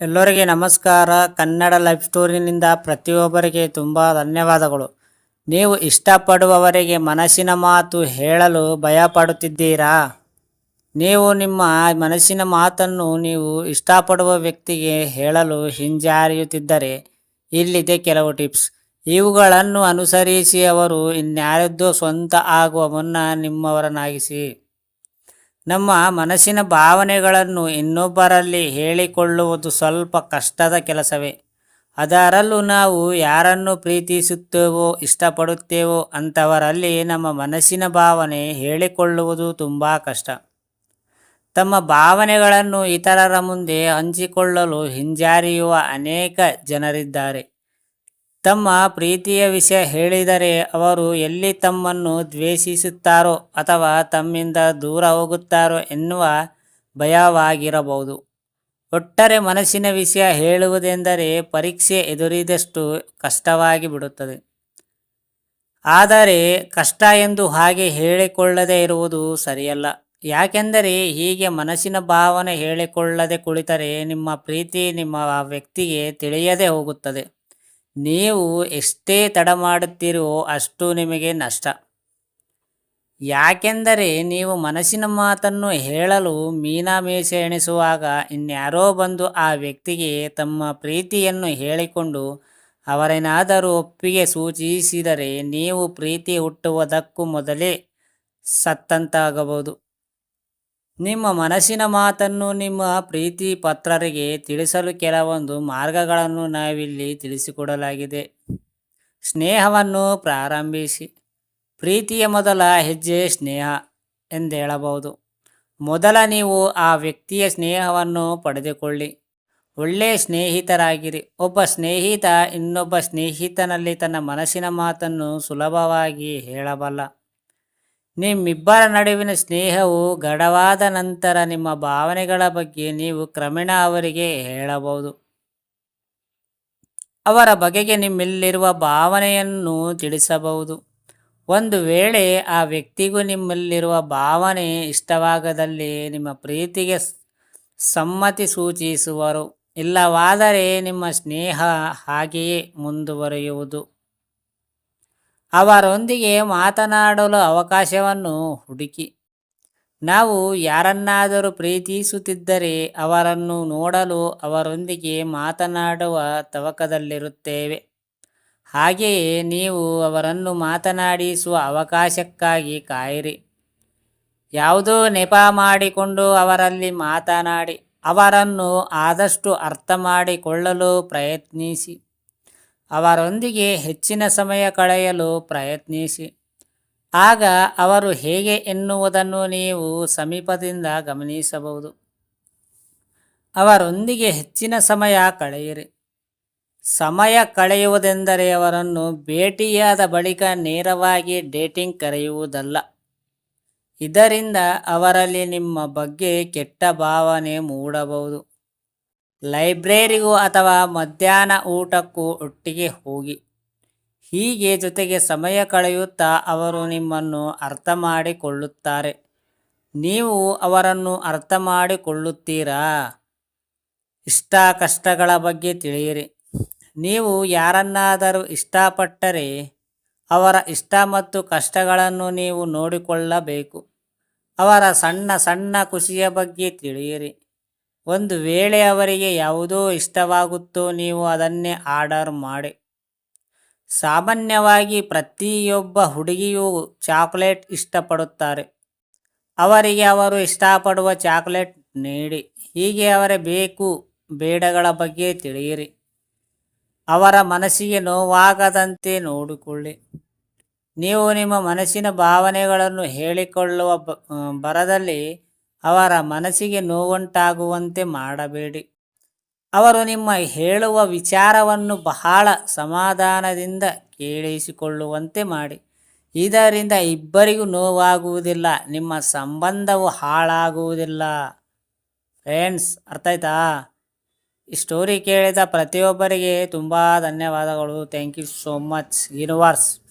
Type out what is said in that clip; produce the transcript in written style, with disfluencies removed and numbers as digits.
ಎಲ್ಲರಿಗೆ ನಮಸ್ಕಾರ. ಕನ್ನಡ ಲೈಫ್ ಸ್ಟೋರಿನಿಂದ ಪ್ರತಿಯೊಬ್ಬರಿಗೆ ತುಂಬ ಧನ್ಯವಾದಗಳು. ನೀವು ಇಷ್ಟಪಡುವವರಿಗೆ ಮನಸ್ಸಿನ ಮಾತು ಹೇಳಲು ಭಯಪಡುತ್ತಿದ್ದೀರಾ? ನೀವು ನಿಮ್ಮ ಮನಸ್ಸಿನ ಮಾತನ್ನು ನೀವು ಇಷ್ಟಪಡುವ ವ್ಯಕ್ತಿಗೆ ಹೇಳಲು ಹಿಂಜರಿಯುತ್ತಿದ್ದರೆ ಇಲ್ಲಿದೆ ಕೆಲವು ಟಿಪ್ಸ್. ಇವುಗಳನ್ನು ಅನುಸರಿಸಿ ಅವರು ಇನ್ಯಾರದ್ದೋ ಸ್ವಂತ ಆಗುವ ಮುನ್ನ ನಿಮ್ಮವರನ್ನಾಗಿಸಿ. ನಮ್ಮ ಮನಸ್ಸಿನ ಭಾವನೆಗಳನ್ನು ಇನ್ನೊಬ್ಬರಲ್ಲಿ ಹೇಳಿಕೊಳ್ಳುವುದು ಸ್ವಲ್ಪ ಕಷ್ಟದ ಕೆಲಸವೇ. ಅದರಲ್ಲೂ ನಾವು ಯಾರನ್ನು ಪ್ರೀತಿಸುತ್ತೇವೋ ಇಷ್ಟಪಡುತ್ತೇವೋ ಅಂಥವರಲ್ಲಿ ನಮ್ಮ ಮನಸ್ಸಿನ ಭಾವನೆ ಹೇಳಿಕೊಳ್ಳುವುದು ತುಂಬ ಕಷ್ಟ. ತಮ್ಮ ಭಾವನೆಗಳನ್ನು ಇತರರ ಮುಂದೆ ಹಂಚಿಕೊಳ್ಳಲು ಹಿಂಜರಿಯುವ ಅನೇಕ ಜನರಿದ್ದಾರೆ. ತಮ್ಮ ಪ್ರೀತಿಯ ವಿಷಯ ಹೇಳಿದರೆ ಅವರು ಎಲ್ಲಿ ತಮ್ಮನ್ನು ದ್ವೇಷಿಸುತ್ತಾರೋ ಅಥವಾ ತಮ್ಮಿಂದ ದೂರ ಹೋಗುತ್ತಾರೋ ಎನ್ನುವ ಭಯವಾಗಿರಬಹುದು. ಒಟ್ಟಾರೆ ಮನಸ್ಸಿನ ವಿಷಯ ಹೇಳುವುದೆಂದರೆ ಪರೀಕ್ಷೆ ಎದುರಿದಷ್ಟು ಕಷ್ಟವಾಗಿ ಬಿಡುತ್ತದೆ. ಆದರೆ ಕಷ್ಟ ಎಂದು ಹಾಗೆ ಹೇಳಿಕೊಳ್ಳದೇ ಇರುವುದು ಸರಿಯಲ್ಲ. ಯಾಕೆಂದರೆ ಹೀಗೆ ಮನಸ್ಸಿನ ಭಾವನೆ ಹೇಳಿಕೊಳ್ಳದೆ ಕುಳಿತರೆ ನಿಮ್ಮ ಪ್ರೀತಿ ನಿಮ್ಮ ವ್ಯಕ್ತಿಗೆ ತಿಳಿಯದೆ ಹೋಗುತ್ತದೆ. ನೀವು ಎಷ್ಟೇ ತಡ ಮಾಡುತ್ತೀರೋ ಅಷ್ಟು ನಿಮಗೆ ನಷ್ಟ. ಯಾಕೆಂದರೆ ನೀವು ಮನಸ್ಸಿನ ಮಾತನ್ನು ಹೇಳಲು ಮೀನಮೇಷ ಎಣಿಸುವಾಗ ಇನ್ಯಾರೋ ಬಂದು ಆ ವ್ಯಕ್ತಿಗೆ ತಮ್ಮ ಪ್ರೀತಿಯನ್ನು ಹೇಳಿಕೊಂಡು ಅವರೇನಾದರೂ ಒಪ್ಪಿಗೆ ಸೂಚಿಸಿದರೆ ನೀವು ಪ್ರೀತಿ ಹುಟ್ಟುವುದಕ್ಕೂ ಮೊದಲೇ ಸತ್ತಂತಾಗಬಹುದು. ನಿಮ್ಮ ಮನಸ್ಸಿನ ಮಾತನ್ನು ನಿಮ್ಮ ಪ್ರೀತಿ ಪತ್ರರಿಗೆ ತಿಳಿಸಲು ಕೆಲವೊಂದು ಮಾರ್ಗಗಳನ್ನು ನಾವಿಲ್ಲಿ ತಿಳಿಸಿಕೊಡಲಾಗಿದೆ. ಸ್ನೇಹವನ್ನು ಪ್ರಾರಂಭಿಸಿ. ಪ್ರೀತಿಯ ಮೊದಲ ಹೆಜ್ಜೆ ಸ್ನೇಹ ಎಂದೇಳಬಹುದು. ಮೊದಲ ನೀವು ಆ ವ್ಯಕ್ತಿಯ ಸ್ನೇಹವನ್ನು ಪಡೆದುಕೊಳ್ಳಿ. ಒಳ್ಳೆಯ ಸ್ನೇಹಿತರಾಗಿರಿ. ಒಬ್ಬ ಸ್ನೇಹಿತ ಇನ್ನೊಬ್ಬ ಸ್ನೇಹಿತನಲ್ಲಿ ತನ್ನ ಮನಸ್ಸಿನ ಮಾತನ್ನು ಸುಲಭವಾಗಿ ಹೇಳಬಲ್ಲ. ನಿಮ್ಮಿಬ್ಬರ ನಡುವಿನ ಸ್ನೇಹವು ಗಾಢವಾದ ನಂತರ ನಿಮ್ಮ ಭಾವನೆಗಳ ಬಗ್ಗೆ ನೀವು ಕ್ರಮೇಣ ಅವರಿಗೆ ಹೇಳಬಹುದು. ಅವರ ಬಗೆಗೆ ನಿಮ್ಮಲ್ಲಿರುವ ಭಾವನೆಯನ್ನು ತಿಳಿಸಬಹುದು. ಒಂದು ವೇಳೆ ಆ ವ್ಯಕ್ತಿಗೂ ನಿಮ್ಮಲ್ಲಿರುವ ಭಾವನೆ ಇಷ್ಟವಾಗದಲ್ಲಿ ನಿಮ್ಮ ಪ್ರೀತಿಗೆ ಸಮ್ಮತಿ ಸೂಚಿಸುವರು. ಇಲ್ಲವಾದರೆ ನಿಮ್ಮ ಸ್ನೇಹ ಹಾಗೆಯೇ ಮುಂದುವರಿಯುವುದು. ಅವರೊಂದಿಗೆ ಮಾತನಾಡಲು ಅವಕಾಶವನ್ನು ಹುಡುಕಿ. ನಾವು ಯಾರನ್ನಾದರೂ ಪ್ರೀತಿಸುತ್ತಿದ್ದರೆ ಅವರನ್ನು ನೋಡಲು ಅವರೊಂದಿಗೆ ಮಾತನಾಡುವ ತವಕದಲ್ಲಿರುತ್ತೇವೆ. ಹಾಗೆಯೇ ನೀವು ಅವರನ್ನು ಮಾತನಾಡಿಸುವ ಅವಕಾಶಕ್ಕಾಗಿ ಕಾಯಿರಿ. ಯಾವುದೋ ನೆಪ ಮಾಡಿಕೊಂಡು ಅವರಲ್ಲಿ ಮಾತನಾಡಿ ಅವರನ್ನು ಆದಷ್ಟು ಅರ್ಥ ಮಾಡಿಕೊಳ್ಳಲು ಪ್ರಯತ್ನಿಸಿ. ಅವರೊಂದಿಗೆ ಹೆಚ್ಚಿನ ಸಮಯ ಕಳೆಯಲು ಪ್ರಯತ್ನಿಸಿ. ಆಗ ಅವರು ಹೇಗೆ ಎನ್ನುವುದನ್ನು ನೀವು ಸಮೀಪದಿಂದ ಗಮನಿಸಬಹುದು. ಅವರೊಂದಿಗೆ ಹೆಚ್ಚಿನ ಸಮಯ ಕಳೆಯಿರಿ. ಸಮಯ ಕಳೆಯುವುದೆಂದರೆ ಅವರನ್ನು ಭೇಟಿಯಾದ ಬಳಿಕ ನೇರವಾಗಿ ಡೇಟಿಂಗ್ ಕರೆಯುವುದಲ್ಲ. ಇದರಿಂದ ಅವರಲ್ಲಿ ನಿಮ್ಮ ಬಗ್ಗೆ ಕೆಟ್ಟ ಭಾವನೆ ಮೂಡಬಹುದು. ಲೈಬ್ರರಿಗೂ ಅಥವಾ ಮಧ್ಯಾಹ್ನ ಊಟಕ್ಕೂ ಒಟ್ಟಿಗೆ ಹೋಗಿ. ಹೀಗೆ ಜೊತೆಗೆ ಸಮಯ ಕಳೆಯುತ್ತಾ ಅವರು ನಿಮ್ಮನ್ನು ಅರ್ಥ ಮಾಡಿಕೊಳ್ಳುತ್ತಾರೆ. ನೀವು ಅವರನ್ನು ಅರ್ಥ ಮಾಡಿಕೊಳ್ಳುತ್ತೀರಾ? ಇಷ್ಟ ಕಷ್ಟಗಳ ಬಗ್ಗೆ ತಿಳಿಯಿರಿ. ನೀವು ಯಾರನ್ನಾದರೂ ಇಷ್ಟಪಟ್ಟರೆ ಅವರ ಇಷ್ಟ ಮತ್ತು ಕಷ್ಟಗಳನ್ನು ನೀವು ನೋಡಿಕೊಳ್ಳಬೇಕು. ಅವರ ಸಣ್ಣ ಸಣ್ಣ ಖುಷಿಯ ಬಗ್ಗೆ ತಿಳಿಯಿರಿ. ಒಂದು ವೇಳೆ ಅವರಿಗೆ ಯಾವುದೋ ಇಷ್ಟವಾಗುತ್ತೋ ನೀವು ಅದನ್ನೇ ಆರ್ಡರ್ ಮಾಡಿ. ಸಾಮಾನ್ಯವಾಗಿ ಪ್ರತಿಯೊಬ್ಬ ಹುಡುಗಿಯೂ ಚಾಕ್ಲೇಟ್ ಇಷ್ಟಪಡುತ್ತಾರೆ. ಅವರಿಗೆ ಅವರು ಇಷ್ಟಪಡುವ ಚಾಕ್ಲೇಟ್ ನೀಡಿ. ಹೀಗೆ ಅವರ ಬೇಕು ಬೇಡಗಳ ಬಗ್ಗೆ ತಿಳಿಯಿರಿ. ಅವರ ಮನಸ್ಸಿಗೆ ನೋವಾಗದಂತೆ ನೋಡಿಕೊಳ್ಳಿ. ನೀವು ನಿಮ್ಮ ಮನಸ್ಸಿನ ಭಾವನೆಗಳನ್ನು ಹೇಳಿಕೊಳ್ಳುವ ಬರದಲ್ಲಿ ಅವರ ಮನಸ್ಸಿಗೆ ನೋವುಂಟಾಗುವಂತೆ ಮಾಡಬೇಡಿ. ಅವರು ನಿಮ್ಮ ಹೇಳುವ ವಿಚಾರವನ್ನು ಬಹಳ ಸಮಾಧಾನದಿಂದ ಕೇಳಿಸಿಕೊಳ್ಳುವಂತೆ ಮಾಡಿ. ಇದರಿಂದ ಇಬ್ಬರಿಗೂ ನೋವಾಗುವುದಿಲ್ಲ, ನಿಮ್ಮ ಸಂಬಂಧವು ಹಾಳಾಗುವುದಿಲ್ಲ. ಫ್ರೆಂಡ್ಸ್, ಅರ್ಥ ಆಯ್ತಾ? ಈ ಸ್ಟೋರಿ ಕೇಳಿದ ಪ್ರತಿಯೊಬ್ಬರಿಗೆ ತುಂಬ ಧನ್ಯವಾದಗಳು. Thank you so much universe.